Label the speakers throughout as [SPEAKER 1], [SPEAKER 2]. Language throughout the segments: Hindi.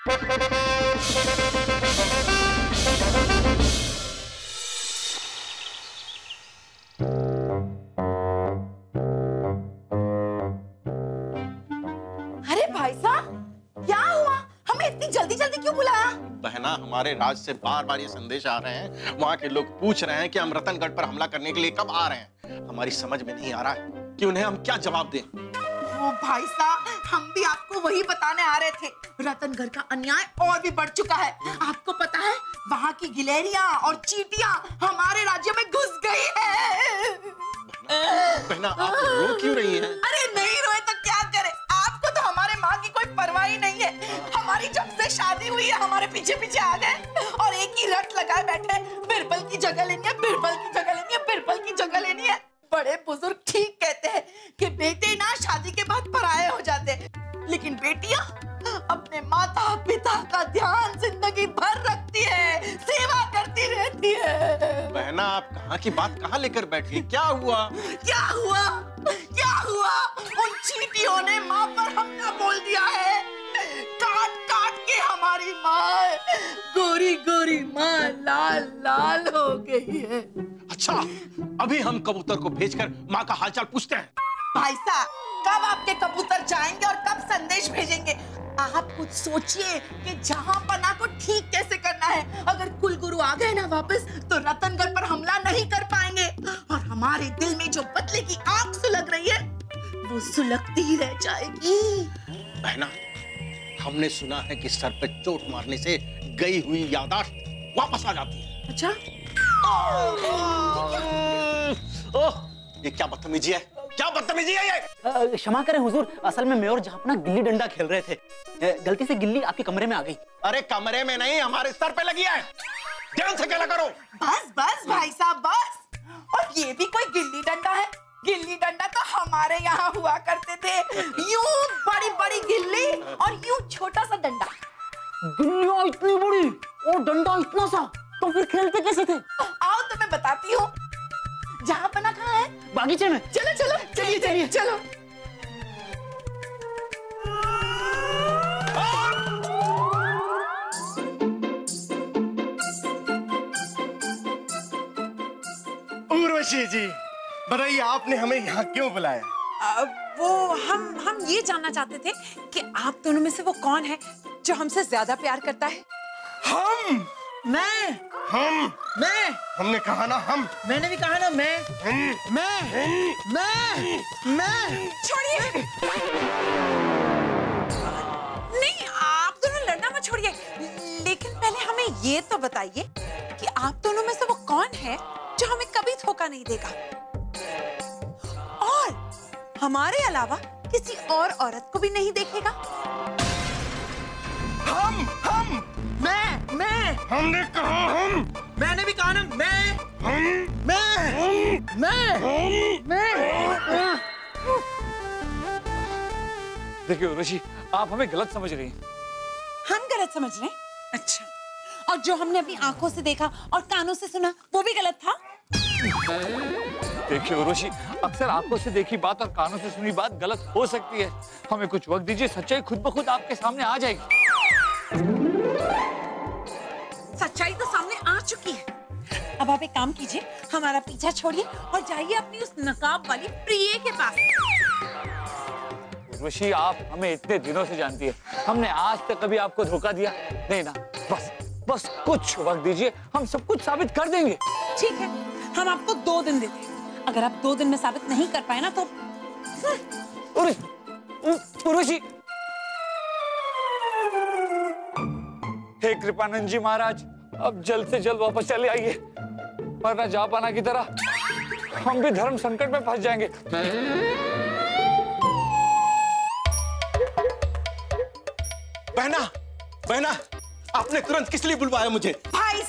[SPEAKER 1] अरे भाई साहब, क्या हुआ? हमें इतनी जल्दी जल्दी क्यों बुलाया?
[SPEAKER 2] बहना, हमारे राज से बार बार ये संदेश आ रहे हैं, वहाँ के लोग पूछ रहे हैं कि हम रतनगढ़ पर हमला करने के लिए कब आ रहे हैं। हमारी समझ में नहीं आ रहा है कि उन्हें हम क्या जवाब दें।
[SPEAKER 1] ओ भाई साहब, हम भी आपको वही बताने आ रहे थे। रतनगढ़ का अन्याय और भी बढ़ चुका है। आपको पता है, वहाँ की गिलहरियां और चींटियां हमारे राज्य में घुस गई है।
[SPEAKER 2] बहना, आप रो क्यों रही हैं?
[SPEAKER 1] अरे नहीं रोए तो क्या करे? आपको तो हमारे माँ की कोई परवाह ही नहीं है। हमारी जब से शादी हुई है, हमारे पीछे पीछे आ गए और एक ही रट लगाए बैठे, बिरबल की जगह लेनी है, बिरबल की जगह लेनी है, बिरबल की जगह लेनी है। बड़े बुजुर्ग ठीक कहते हैं कि बेटे ना शादी के बाद पराये हो जाते हैं, लेकिन बेटियां अपने माता पिता का ध्यान जिंदगी भर रखती है, सेवा करती रहती है।
[SPEAKER 2] बहना, आप कहाँ की बात कहाँ लेकर बैठी? क्या हुआ?
[SPEAKER 1] क्या हुआ? क्या हुआ? उन चींटियों ने माँ पर हमला बोल दिया है। काट काट के हमारी माँ, गोरी गोरी माँ लाल लाल हो गई है।
[SPEAKER 2] अच्छा, अभी हम कबूतर को भेजकर माँ का हालचाल पूछते हैं।
[SPEAKER 1] भाई साहब, कब आपके कबूतर जाएंगे और कब संदेश भेजेंगे? आप कुछ सोचिए कि जहां पना को ठीक कैसे करना है। अगर कुलगुरु आ गए ना वापस, तो रतनगढ़ पर हमला नहीं कर पाएंगे और हमारे दिल में जो बदले की आग सुलग रही है, वो सुलगती ही रह जाएगी।
[SPEAKER 2] बहना, हमने सुना है कि सर पे चोट मारने से गई हुई याददाश्त वापस आ जाती है।
[SPEAKER 1] अच्छा?
[SPEAKER 2] ओह, ये क्या बदतमीजी है? क्या बदतमीजी है ये?
[SPEAKER 3] क्षमा करें हुजूर, असल में मैं और जहापना गिल्ली डंडा खेल रहे थे। गलती से गिल्ली आपके कमरे में आ गई।
[SPEAKER 2] अरे कमरे में नहीं, हमारे सर पे लगी है। ध्यान से खेला करो।
[SPEAKER 1] बस बस भाई साहब, बस। और ये भी कोई गिल्ली डंडा है? गिल्ली डंडा तो हमारे यहाँ हुआ करते थे। यूं बड़ी बड़ी गिल्ली और यूं छोटा सा डंडा।
[SPEAKER 3] गिल्लियाँ इतनी बड़ी और डंडा इतना सा, तो फिर खेलते कैसे थे?
[SPEAKER 1] आओ तो मैं बताती हूँ। जहापना कहाँ है?
[SPEAKER 3] बागीचे में।
[SPEAKER 1] चलो चलो, चलिए चलिए चलो।
[SPEAKER 4] उर्वशी जी, बताइए आपने हमें यहाँ क्यों बुलाया?
[SPEAKER 5] वो हम ये जानना चाहते थे कि आप दोनों में से वो कौन है जो हमसे ज्यादा प्यार करता है?
[SPEAKER 4] हम।
[SPEAKER 3] मैं।
[SPEAKER 4] हमने कहा ना हम।
[SPEAKER 3] मैंने भी कहा ना मैं।
[SPEAKER 5] छोड़िए। नहीं, आप दोनों लड़ना मत छोड़िए, लेकिन पहले हमें ये तो बताइए कि आप दोनों में से वो कौन है जो हमें कभी धोखा नहीं देगा और हमारे अलावा किसी और औरत को भी नहीं देखेगा।
[SPEAKER 4] हम।
[SPEAKER 3] मैं।
[SPEAKER 4] हमने कहा हम।
[SPEAKER 3] मैंने भी कहा ना मैं।
[SPEAKER 6] देखिए उर्वशी, आप हमें गलत समझ रही हैं।
[SPEAKER 5] हम गलत समझ रहे हैं? अच्छा, और जो हमने अपनी आंखों से देखा और कानों से सुना, वो भी गलत था?
[SPEAKER 6] देखिए उर्वशी, अक्सर आंखों से देखी बात और कानों से सुनी बात गलत हो सकती है। हमें कुछ वक्त दीजिए, सच्चाई खुद ब खुद आपके सामने आ जाएगी।
[SPEAKER 5] सच्चाई तो सामने आ चुकी है। अब आप एक काम कीजिए, हमारा पीछा छोड़िए और जाइए अपनी उस नकाब वाली प्रिय के पास।
[SPEAKER 6] उर्वशी, आप हमें इतने दिनों से जानती है, हमने आज तक कभी आपको धोखा दिया नहीं ना। बस कुछ वक्त दीजिए, हम सब कुछ साबित कर देंगे।
[SPEAKER 5] ठीक है, हम आपको 2 दिन देते हैं। अगर आप 2 दिन में साबित नहीं कर पाए ना तो
[SPEAKER 6] उर्वशी। हे कृपानंद जी महाराज, अब जल्द से जल्द वापस चले आइए, वरना जहापना की तरह हम भी धर्म संकट में फंस जाएंगे।
[SPEAKER 2] बहना, आपने तुरंत किस लिए बुलवाया मुझे?
[SPEAKER 1] भाई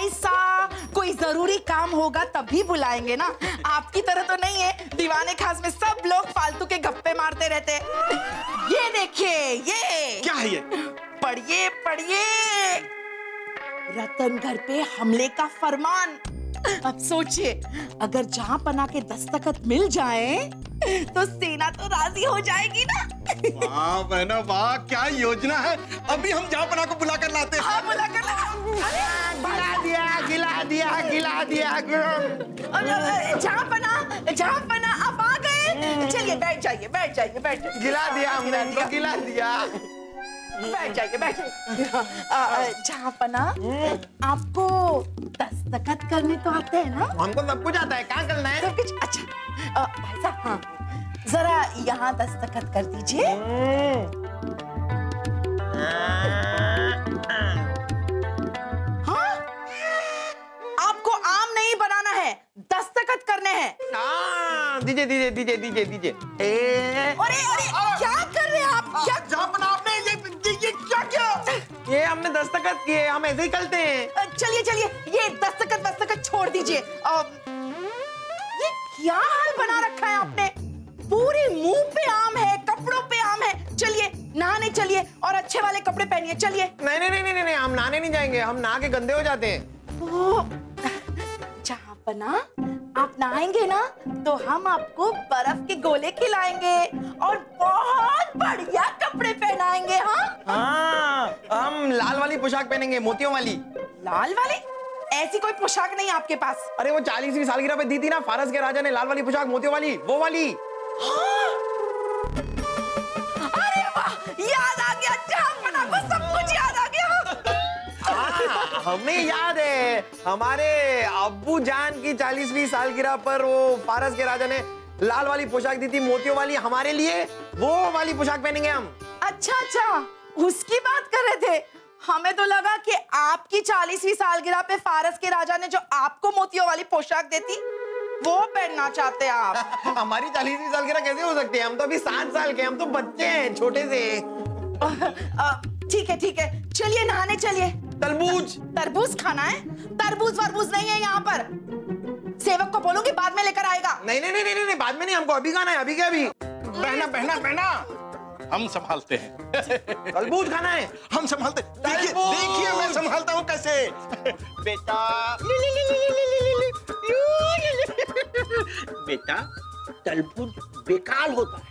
[SPEAKER 1] साहब, कोई जरूरी काम होगा तभी बुलाएंगे ना। आपकी तरह तो नहीं है, दीवाने खास में सब लोग फालतू के गप्पे मारते रहते। ये देखिए, ये
[SPEAKER 2] क्या है ये?
[SPEAKER 1] पढ़िए। रतनगढ़ पे हमले का फरमान। अब सोचिए, अगर जहांपना के दस्तखत मिल जाए तो सेना तो राजी हो जाएगी ना।
[SPEAKER 2] वाह बहना वाह, क्या योजना है। अभी हम जहांपना को बुला कर लाते हैं।
[SPEAKER 1] हाँ, बुला कर ला।
[SPEAKER 4] गिला दिया
[SPEAKER 1] जहांपना आप आ गए। चलिए बैठ जाइए।
[SPEAKER 4] गिला दिया हमने इनको, गिला दिया।
[SPEAKER 1] बैठ जाइए। जहांपना, आपको दस्तखत करने तो आते हैं ना?
[SPEAKER 4] हमको सब कुछ आता है, क्या करना है?
[SPEAKER 1] सब कुछ। अच्छा भाई साहब, हाँ जरा यहाँ दस्तखत कर दीजिए। हाँ, आपको आम नहीं बनाना है, दस्तखत करने हैं।
[SPEAKER 4] दीजिए।
[SPEAKER 1] अरे क्या कर रहे हैं आप? क्या
[SPEAKER 2] जहांपना आपने ये क्या?
[SPEAKER 4] ये हमने दस्तखत किए, हम ऐसे ही करते हैं।
[SPEAKER 1] चलिए, ये दस्तखत छोड़ दीजिए। ये क्या हाल बना रखा है आपने? पूरे मुंह पे आम है, कपड़ों पे आम है। चलिए नहाने चलिए और अच्छे वाले कपड़े पहनिए। चलिए।
[SPEAKER 4] नहीं, हम नहाने नहीं जाएंगे, हम नहा के गंदे हो जाते हैं।
[SPEAKER 1] जहांपना, आप नहाएंगे ना तो हम आपको बर्फ के गोले खिलाएंगे और बहुत बढ़िया कपड़े पहनाएंगे।
[SPEAKER 4] हाँ, हम लाल वाली पोशाक पहनेंगे, मोतियों वाली।
[SPEAKER 1] लाल वाली? ऐसी कोई पोशाक नहीं आपके पास।
[SPEAKER 4] अरे वो 40वीं सालगिरह पे दी थी ना फारस के राजा ने लाल वाली पोशाक, मोतियों वाली, वो वाली।
[SPEAKER 1] हाँ? अरे वाह, याद आ गया। जहांपना को सब कुछ याद आ गया।
[SPEAKER 4] हमें याद है, हमारे अब्बू जान की 40वीं सालगिरह पर वो फारस के राजा ने लाल वाली पोशाक दी थी, मोतियों वाली, हमारे लिए वो वाली पोशाक पहनेंगे हम।
[SPEAKER 1] अच्छा, उसकी बात कर रहे थे। हमें तो लगा कि आपकी 40वीं सालगिरह पे फारस के राजा ने जो आपको मोतियों वाली पोशाक देती वो पहनना चाहते हैं आप।
[SPEAKER 4] हमारी 40वीं सालगिरह कैसे हो सकती है? हम तो अभी 7 साल के, हम तो बच्चे हैं, छोटे से।
[SPEAKER 1] ठीक है, चलिए नहाने चलिए। तरबूज खाना है? तरबूज वरबूज नहीं है यहाँ पर। सेवक को बोलूंगी बाद में लेकर आएगा।
[SPEAKER 4] नहीं, बाद में नहीं, हमको अभी खाना है, अभी क्या अभी।
[SPEAKER 2] बहना हम संभालते हैं।
[SPEAKER 4] तरबूज खाना है,
[SPEAKER 2] हम संभालते। देखिए मैं संभालता हूँ कैसे। बेटा
[SPEAKER 7] बेटा, तरबूज बेकार होता है,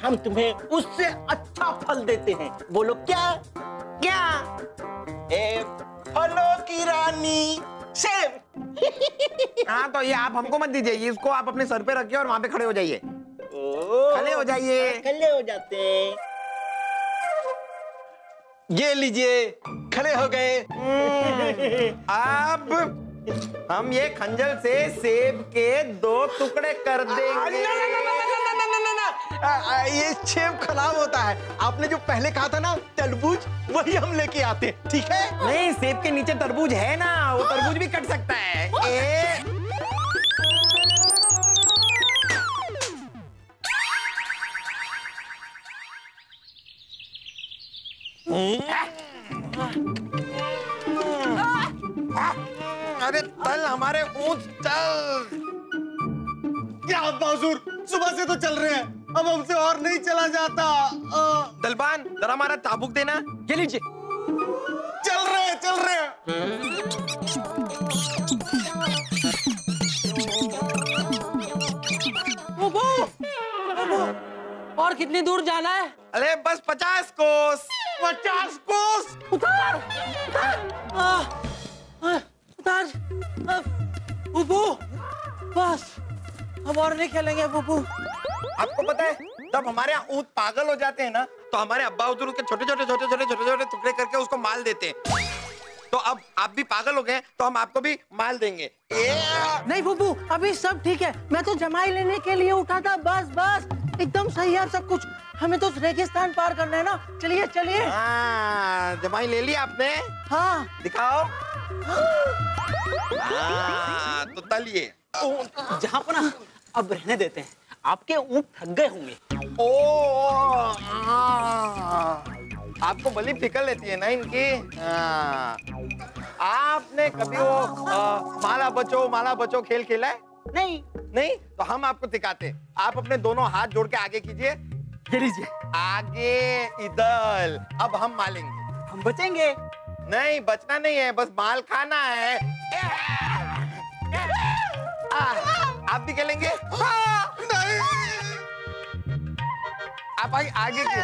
[SPEAKER 7] हम तुम्हें उससे अच्छा फल देते हैं। बोलो क्या?
[SPEAKER 2] ए फलों की रानी सेब।
[SPEAKER 4] हाँ तो ये आप हमको मत दीजिए, इसको आप अपने सर पे रखिए और वहां पे खड़े हो जाइए। खड़े हो जाइए।
[SPEAKER 7] खड़े हो जाते हैं।
[SPEAKER 2] ये लीजिए, खड़े हो गए।
[SPEAKER 4] अब हम ये खंजर से सेब के 2 टुकड़े कर देंगे।
[SPEAKER 2] ये सेब खराब होता है। आपने जो पहले कहा था ना तरबूज, वही हम लेके आते हैं, ठीक है?
[SPEAKER 4] नहीं, सेब के नीचे तरबूज है ना, वो तरबूज भी कट सकता है। अरे चल हमारे ऊंट चल।
[SPEAKER 2] क्या बाजुर, सुबह से तो चल रहे हैं, अब हमसे और नहीं चला जाता।
[SPEAKER 4] दलबान जरा हमारा चाबुक देना।
[SPEAKER 3] ये लीजिए।
[SPEAKER 2] चल रहे हैं।
[SPEAKER 3] और कितनी दूर जाना है?
[SPEAKER 4] अरे बस 50 कोस।
[SPEAKER 2] 50 कोस।
[SPEAKER 3] उतार। बुबू, बस हम और नहीं खेलेंगे बुबू।
[SPEAKER 4] आपको पता है, जब हमारे यहाँ ऊंट पागल हो जाते हैं ना, तो हमारे अब्बा उधर उसके छोटे छोटे टुकड़े करके उसको माल देते हैं। तो अब आप भी पागल हो गए तो हम आपको भी माल देंगे।
[SPEAKER 3] नहीं बुबू, अभी सब ठीक है। मैं तो जमाई लेने के लिए उठा था। बस एकदम सही है सब कुछ। हमें तो रेगिस्तान पार करना है ना। चलिए।
[SPEAKER 4] जमाई ले लिया आपने?
[SPEAKER 3] हाँ।
[SPEAKER 4] दिखाओ। तो तलिए।
[SPEAKER 3] जहांपना, अब रहने देते हैं, आपके ऊँट थक गए होंगे।
[SPEAKER 4] आपको बड़ी फिक्र लेती है ना इनकी। आपने कभी वो माला बचो खेल खेला है? नहीं तो हम आपको सिखाते। आप अपने दोनों हाथ जोड़ के आगे कीजिए।
[SPEAKER 3] ये लीजिए।
[SPEAKER 4] आगे इधर। अब हम मालेंगे।
[SPEAKER 3] हम बचेंगे।
[SPEAKER 4] नहीं, बचना नहीं है, बस माल खाना है। आप भी खेलेंगे?
[SPEAKER 2] नहीं।
[SPEAKER 4] आप आगे के।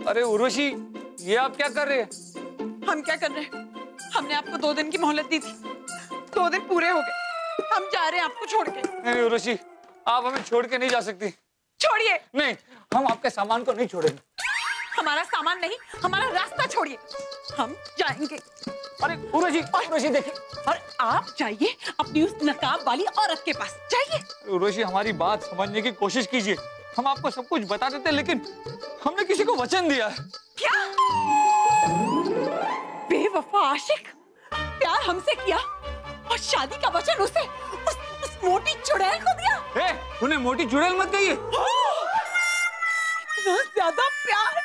[SPEAKER 6] अरे उर्वशी, ये आप क्या कर रहे हैं?
[SPEAKER 5] हम क्या कर रहे हैं? हमने आपको 2 दिन की मोहलत दी थी, 2 दिन पूरे हो गए, हम जा रहे हैं आपको छोड़ के।
[SPEAKER 6] नहीं उर्वशी, आप हमें छोड़ के नहीं जा सकती।
[SPEAKER 5] छोड़िए।
[SPEAKER 6] नहीं, हम आपके सामान को नहीं छोड़ेंगे।
[SPEAKER 5] हमारा सामान नहीं, हमारा रास्ता छोड़िए, हम जाएंगे।
[SPEAKER 6] अरे उर्वशी देखिए।
[SPEAKER 5] और आप जाइए अपनी उस नकाब वाली औरत के पास, जाइए।
[SPEAKER 6] उर्वशी, हमारी बात समझने की कोशिश कीजिए। हम आपको सब कुछ बता देते, लेकिन हमने किसी को वचन दिया है।
[SPEAKER 5] क्या? बेवफा आशिक, प्यार हमसे किया और शादी का वचन उस मोटी चुड़ैल को दिया।
[SPEAKER 6] उन्हें मोटी चुड़ैल मत कहिए।
[SPEAKER 5] इतना ज्यादा प्यार।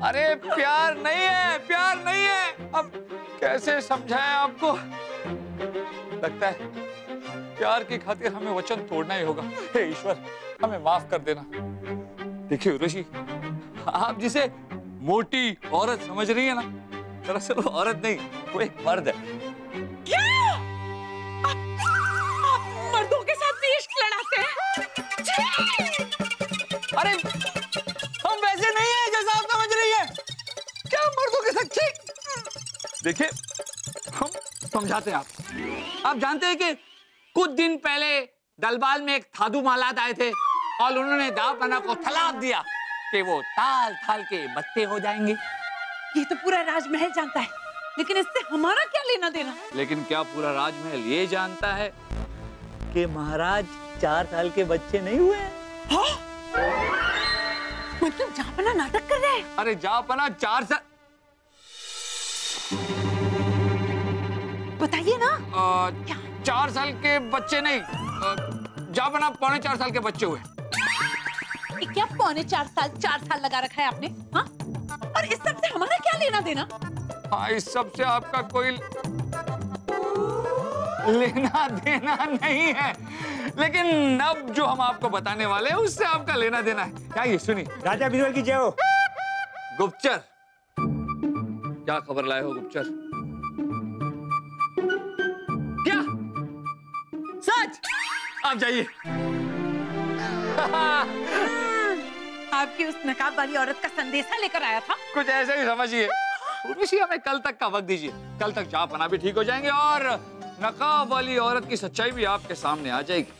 [SPEAKER 6] अरे प्यार नहीं है, प्यार नहीं है। अब कैसे समझाएं आपको? लगता है प्यार की खातिर हमें वचन तोड़ना ही होगा। हे ईश्वर, हमें माफ कर देना। देखिए उर्वशी, आप जिसे मोटी औरत समझ रही है ना, दरअसल वो औरत नहीं, वो एक मर्द है।
[SPEAKER 5] क्या? आप मर्दों के साथ भी इश्क लड़ाते हैं?
[SPEAKER 6] अरे हम वैसे नहीं है जैसा आप समझ रही है। क्या मर्दों के साथ? ठीक, देखिए हम समझाते हैं आप जानते हैं कि कुछ दिन पहले दलबाल में एक थादू मालात आए थे और उन्होंने दावपना को तलाक दिया कि वो ताल थाल के बत्ते हो जाएंगे।
[SPEAKER 5] ये तो पूरा राजमहल जानता है, लेकिन इससे हमारा क्या लेना देना?
[SPEAKER 6] लेकिन क्या पूरा राजमहल ये जानता है कि महाराज 4 साल के बच्चे नहीं हुए?
[SPEAKER 5] हाँ? मतलब जापना नाटक कर रहे हैं?
[SPEAKER 6] अरे जापना 4 साल।
[SPEAKER 5] बताइए ना।
[SPEAKER 6] 4 साल के बच्चे नहीं, जापना 3.25 साल के बच्चे हुए।
[SPEAKER 5] ये क्या 3.25 साल 4 साल लगा रखा है आपने? हाँ? और इस सब से हमारा क्या लेना देना?
[SPEAKER 6] हाँ, इस सब से आपका कोई लेना देना नहीं है, लेकिन अब जो हम आपको बताने वाले हैं उससे आपका लेना देना है। क्या ये सुनिए।
[SPEAKER 8] राजा बीरबल की जय हो।
[SPEAKER 6] गुप्तचर, क्या खबर लाए हो गुप्तचर? क्या सच? आप जाइए।
[SPEAKER 5] आपकी उस नकाब वाली औरत का संदेशा लेकर आया था।
[SPEAKER 6] कुछ ऐसे ही समझिए। उर्वशी, हमें कल तक का वक्त दीजिए। कल तक जापना भी ठीक हो जाएंगे और नकाब वाली औरत की सच्चाई भी आपके सामने आ जाएगी।